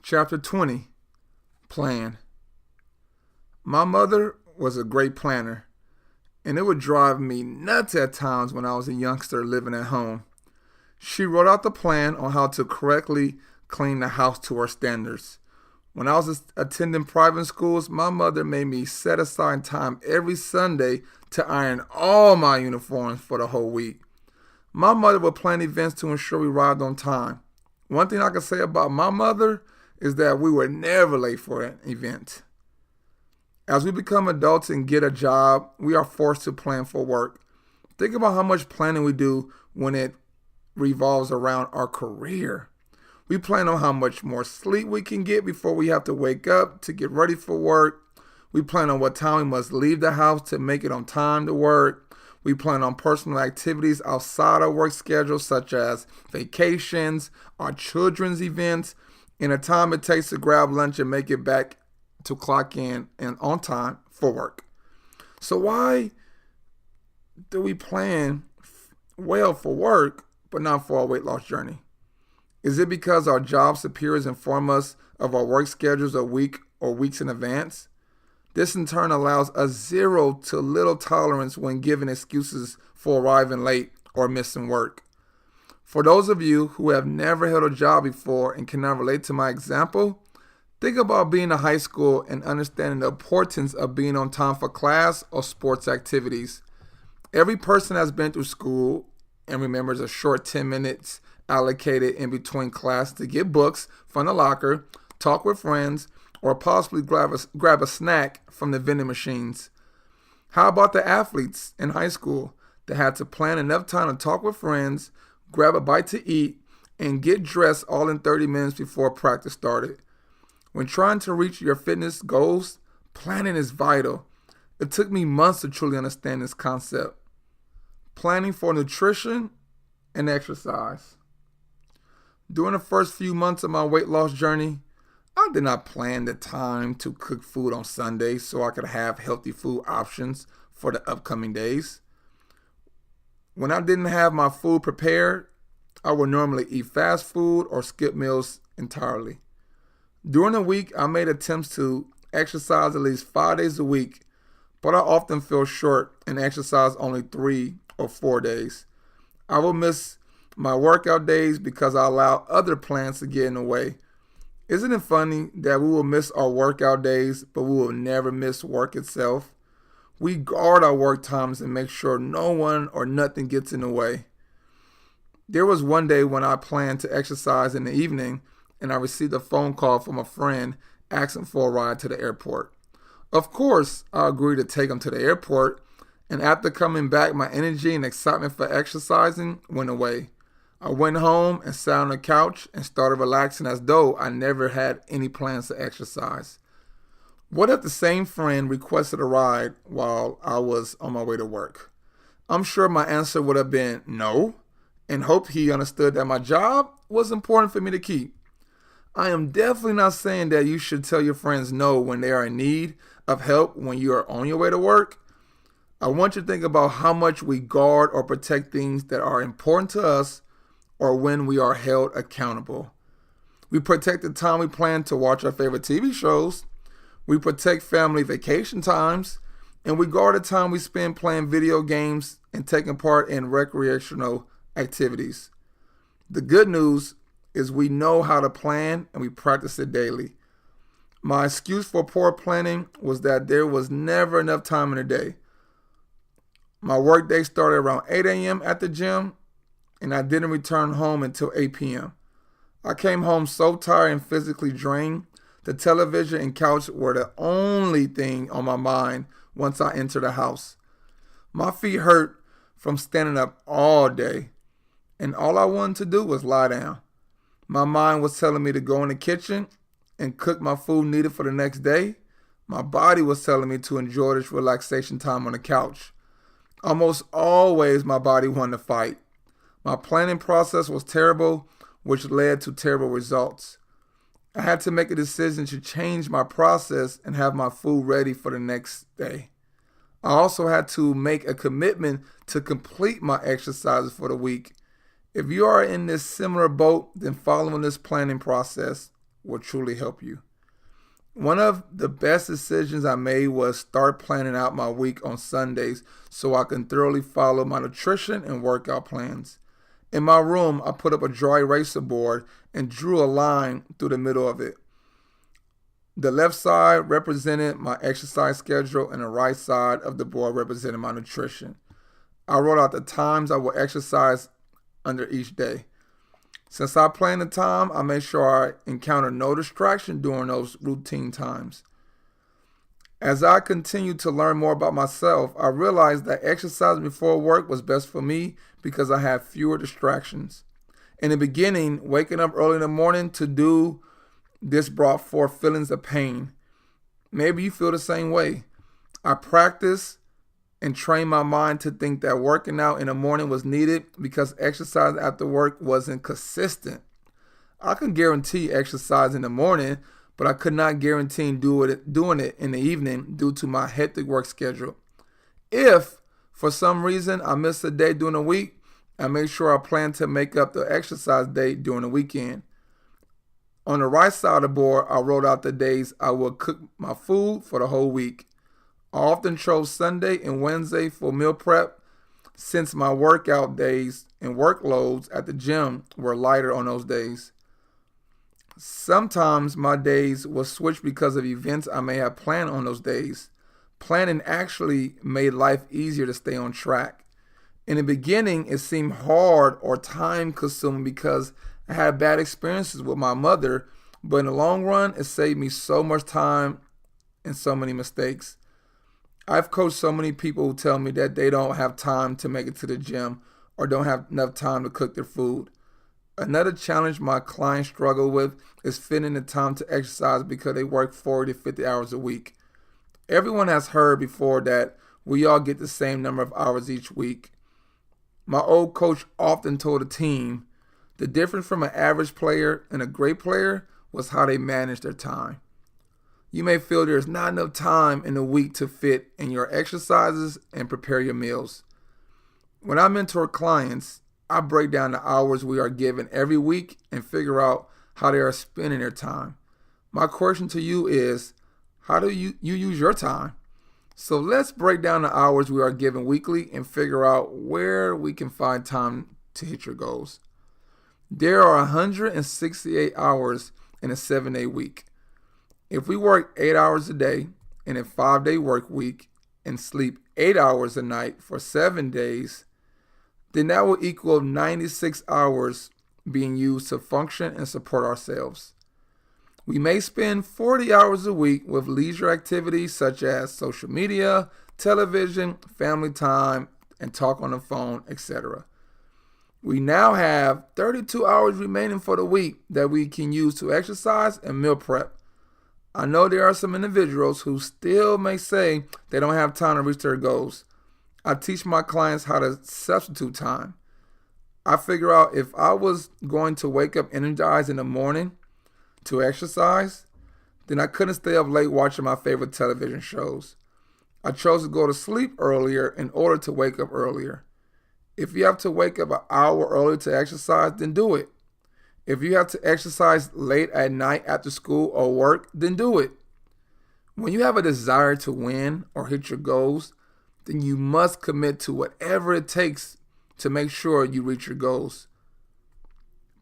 Chapter 20. Plan. My mother was a great planner, and it would drive me nuts at times when I was a youngster living at home. She wrote out the plan on how to correctly clean the house to her standards. When I was attending private schools, my mother made me set aside time every Sunday to iron all my uniforms for the whole week. My mother would plan events to ensure we arrived on time. One thing I can say about my mother is that we were never late for an event. As we become adults and get a job, we are forced to plan for work. Think about how much planning we do when it revolves around our career. We plan on how much more sleep we can get before we have to wake up to get ready for work. We plan on what time we must leave the house to make it on time to work. We plan on personal activities outside our work schedule, such as vacations, our children's events, and the time it takes to grab lunch and make it back to clock in and on time for work. So why do we plan well for work, but not for our weight loss journey? Is it because our job superiors inform us of our work schedules a week or weeks in advance? This in turn allows a zero to little tolerance when giving excuses for arriving late or missing work. For those of you who have never held a job before and cannot relate to my example, think about being in high school and understanding the importance of being on time for class or sports activities. Every person has been through school and remembers a short 10 minutes allocated in between class to get books from the locker, talk with friends, or possibly grab a snack from the vending machines. How about the athletes in high school that had to plan enough time to talk with friends, grab a bite to eat, and get dressed all in 30 minutes before practice started? When trying to reach your fitness goals, planning is vital. It took me months to truly understand this concept. Planning for nutrition and exercise. During the first few months of my weight loss journey, I did not plan the time to cook food on Sundays so I could have healthy food options for the upcoming days. When I didn't have my food prepared, I would normally eat fast food or skip meals entirely. During the week, I made attempts to exercise at least 5 days a week, but I often fell short and exercise only 3 or 4 days. I will miss my workout days because I allow other plans to get in the way. Isn't it funny that we will miss our workout days, but we will never miss work itself? We guard our work times and make sure no one or nothing gets in the way. There was one day when I planned to exercise in the evening, and I received a phone call from a friend asking for a ride to the airport. Of course, I agreed to take him to the airport, and after coming back, my energy and excitement for exercising went away. I went home and sat on the couch and started relaxing as though I never had any plans to exercise. What if the same friend requested a ride while I was on my way to work? I'm sure my answer would have been no, and hope he understood that my job was important for me to keep. I am definitely not saying that you should tell your friends no when they are in need of help when you are on your way to work. I want you to think about how much we guard or protect things that are important to us or when we are held accountable. We protect the time we plan to watch our favorite TV shows. We protect family vacation times. And we guard the time we spend playing video games and taking part in recreational activities. The good news is we know how to plan and we practice it daily. My excuse for poor planning was that there was never enough time in the day. My work day started around 8 a.m. at the gym, and I didn't return home until 8 p.m. I came home so tired and physically drained, the television and couch were the only thing on my mind once I entered the house. My feet hurt from standing up all day, and all I wanted to do was lie down. My mind was telling me to go in the kitchen and cook my food needed for the next day. My body was telling me to enjoy this relaxation time on the couch. Almost always my body wanted to fight. My planning process was terrible, which led to terrible results. I had to make a decision to change my process and have my food ready for the next day. I also had to make a commitment to complete my exercises for the week. If you are in this similar boat, then following this planning process will truly help you. One of the best decisions I made was start planning out my week on Sundays so I can thoroughly follow my nutrition and workout plans. In my room, I put up a dry eraser board and drew a line through the middle of it. The left side represented my exercise schedule and the right side of the board represented my nutrition. I wrote out the times I will exercise under each day. Since I plan the time, I make sure I encounter no distraction during those routine times. As I continued to learn more about myself, I realized that exercising before work was best for me because I had fewer distractions. In the beginning, waking up early in the morning to do this brought forth feelings of pain. Maybe you feel the same way. I practiced and trained my mind to think that working out in the morning was needed because exercise after work wasn't consistent. I could guarantee exercise in the morning, but I could not guarantee doing it in the evening due to my hectic work schedule. If, for some reason, I missed a day during the week, I made sure I planned to make up the exercise day during the weekend. On the right side of the board, I wrote out the days I would cook my food for the whole week. I often chose Sunday and Wednesday for meal prep since my workout days and workloads at the gym were lighter on those days. Sometimes my days will switch because of events I may have planned on those days. Planning actually made life easier to stay on track. In the beginning, it seemed hard or time consuming because I had bad experiences with my mother, but in the long run, it saved me so much time and so many mistakes. I've coached so many people who tell me that they don't have time to make it to the gym or don't have enough time to cook their food. Another challenge my clients struggle with is fitting the time to exercise because they work 40 to 50 hours a week. Everyone has heard before that we all get the same number of hours each week. My old coach often told a team, the difference from an average player and a great player was how they manage their time. You may feel there's not enough time in the week to fit in your exercises and prepare your meals. When I mentor clients, I break down the hours we are given every week and figure out how they are spending their time. My question to you is, how do you use your time? So let's break down the hours we are given weekly and figure out where we can find time to hit your goals. There are 168 hours in a 7-day week. If we work 8 hours a day in a 5-day work week and sleep 8 hours a night for 7 days, then that will equal 96 hours being used to function and support ourselves. We may spend 40 hours a week with leisure activities such as social media, television, family time, and talk on the phone, etc. We now have 32 hours remaining for the week that we can use to exercise and meal prep. I know there are some individuals who still may say they don't have time to reach their goals. I teach my clients how to substitute time. I figure out if I was going to wake up energized in the morning to exercise, then I couldn't stay up late watching my favorite television shows. I chose to go to sleep earlier in order to wake up earlier. If you have to wake up an hour early to exercise, then do it. If you have to exercise late at night after school or work, then do it. When you have a desire to win or hit your goals, then you must commit to whatever it takes to make sure you reach your goals.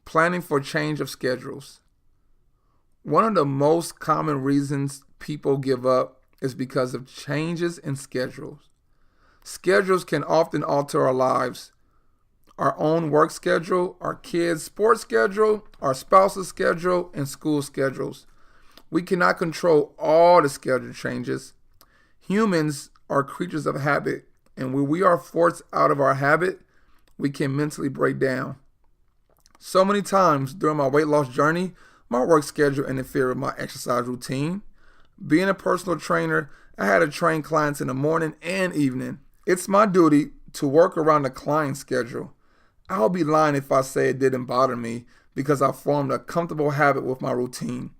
Planning for change of schedules. One of the most common reasons people give up is because of changes in schedules. Schedules can often alter our lives. Our own work schedule, our kids' sports schedule, our spouse's schedule, and school schedules. We cannot control all the schedule changes. Humans are creatures of habit, and when we are forced out of our habit, we can mentally break down. So many times during my weight loss journey, my work schedule interfered with my exercise routine. Being a personal trainer, I had to train clients in the morning and evening. It's my duty to work around the client's schedule. I'll be lying if I say it didn't bother me because I formed a comfortable habit with my routine.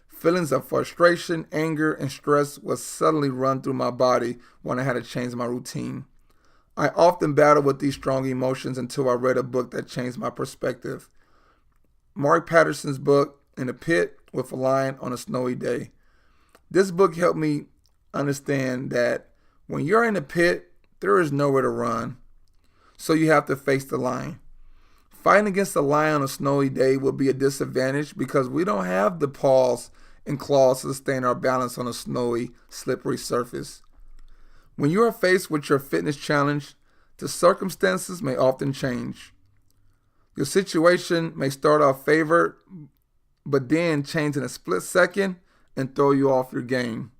Feelings of frustration, anger, and stress would suddenly run through my body when I had to change my routine. I often battled with these strong emotions until I read a book that changed my perspective. Mark Patterson's book, in a pit with a lion on a snowy day. This book helped me understand that when you're in a pit, there is nowhere to run, so you have to face the lion. Fighting against a lion on a snowy day will be a disadvantage because we don't have the paws and claws to sustain our balance on a snowy, slippery surface. When you are faced with your fitness challenge, the circumstances may often change. Your situation may start off favored, but then change in a split second and throw you off your game.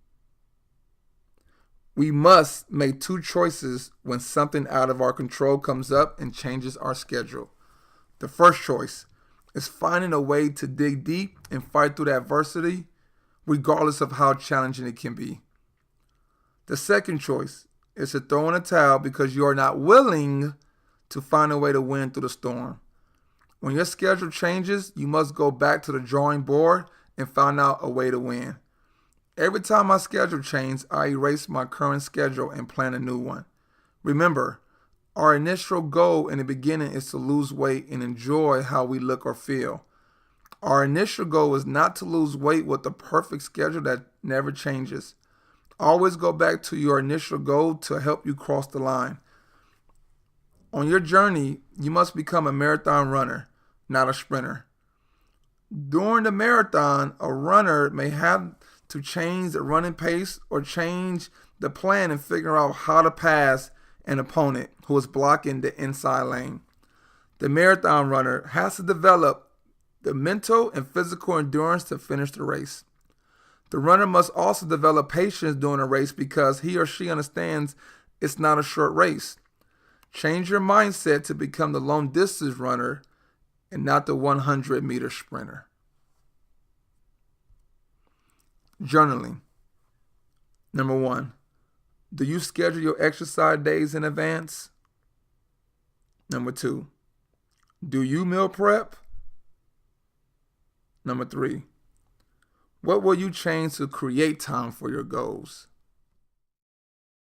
We must make two choices when something out of our control comes up and changes our schedule. The first choice is finding a way to dig deep and fight through the adversity, regardless of how challenging it can be. The second choice is to throw in a towel because you are not willing to find a way to win through the storm. When your schedule changes, you must go back to the drawing board and find out a way to win. Every time my schedule changes, I erase my current schedule and plan a new one. Remember, our initial goal in the beginning is to lose weight and enjoy how we look or feel. Our initial goal is not to lose weight with a perfect schedule that never changes. Always go back to your initial goal to help you cross the line. On your journey, you must become a marathon runner, not a sprinter. During the marathon, a runner may have to change the running pace or change the plan and figure out how to pass an opponent who is blocking the inside lane. The marathon runner has to develop the mental and physical endurance to finish the race. The runner must also develop patience during a race because he or she understands it's not a short race. Change your mindset to become the long distance runner and not the 100-meter sprinter. Journaling. Number 1, do you schedule your exercise days in advance? Number 2, do you meal prep? Number 3, what will you change to create time for your goals?